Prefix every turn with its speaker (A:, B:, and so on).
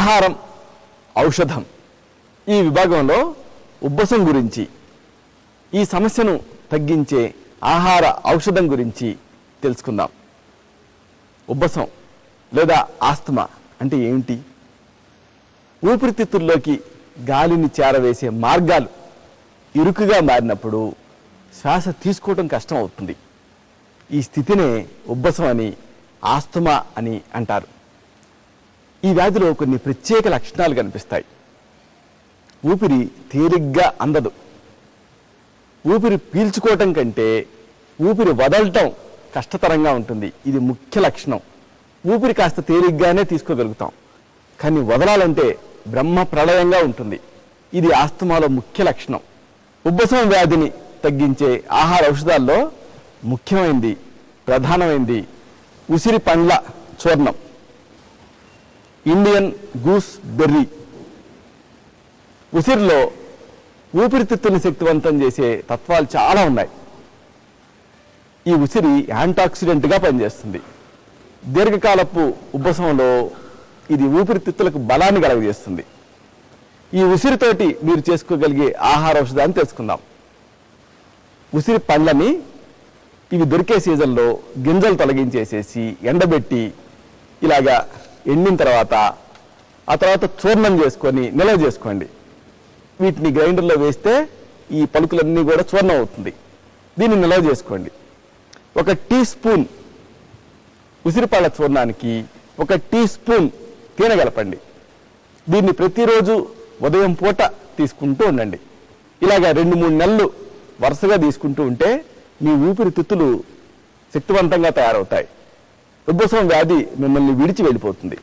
A: ఆహారం ఔషధం ఈ విభాగంలో ఉబ్బసం గురించి, ఈ సమస్యను తగ్గించే ఆహార ఔషధం గురించి తెలుసుకుందాం. ఉబ్బసం లేదా ఆస్తమా అంటే ఏమిటి? ఊపిరితిత్తుల్లోకి గాలిని చేరవేసే మార్గాలు ఇరుకుగా మారినప్పుడు శ్వాస తీసుకోవడం కష్టం అవుతుంది. ఈ స్థితినే ఉబ్బసం అని, ఆస్తమా అని అంటారు. ఈ వ్యాధిలో కొన్ని ప్రత్యేక లక్షణాలు కనిపిస్తాయి. ఊపిరి తేలిగ్గా అందదు. ఊపిరి పీల్చుకోవటం కంటే ఊపిరి వదలటం కష్టతరంగా ఉంటుంది. ఇది ముఖ్య లక్షణం. ఊపిరి కాస్త తేలిగ్గానే తీసుకోగలుగుతాం, కానీ వదలాలంటే బ్రహ్మ ప్రళయంగా ఉంటుంది. ఇది ఆస్తమాలో ముఖ్య లక్షణం. ఉబ్బసం వ్యాధిని తగ్గించే ఆహార ఔషధాల్లో ముఖ్యమైనది, ప్రధానమైనది ఉసిరి పండ్ల చూర్ణం, ఇండియన్ గూస్ బెర్రీ. ఉసిరిలో ఊపిరితిత్తుని శక్తివంతం చేసే తత్వాలు చాలా ఉన్నాయి. ఈ ఉసిరి యాంటాక్సిడెంట్గా పనిచేస్తుంది. దీర్ఘకాలపు ఉబ్బసంలో ఇది ఊపిరితిత్తులకు బలాన్ని కలగజేస్తుంది. ఈ ఉసిరితోటి మీరు చేసుకోగలిగే ఆహార ఔషధాన్ని తెలుసుకుందాం. ఉసిరి పండ్లని ఇవి దొరికే సీజన్లో గింజలు తొలగించేసేసి ఎండబెట్టి ఇలాగా ఎండిన తర్వాత ఆ తర్వాత చూర్ణం చేసుకొని నిల్వ చేసుకోండి. వీటిని గ్రైండర్లో వేస్తే ఈ పలుకులన్నీ కూడా చూర్ణం అవుతుంది. దీన్ని నిల్వ చేసుకోండి. 1 టీ స్పూన్ ఉసిరిపళ్ళ చూర్ణానికి 1 టీ స్పూన్ తేనె కలపండి. దీన్ని ప్రతిరోజు ఉదయం పూట తీసుకుంటూ ఉండండి. ఇలాగా 2-3 నెలలు వరుసగా తీసుకుంటూ ఉంటే మీ ఊపిరితిత్తులు శక్తివంతంగా తయారవుతాయి. ఉబ్బసం వ్యాధి మిమ్మల్ని విడిచి వెళ్ళిపోతుంది.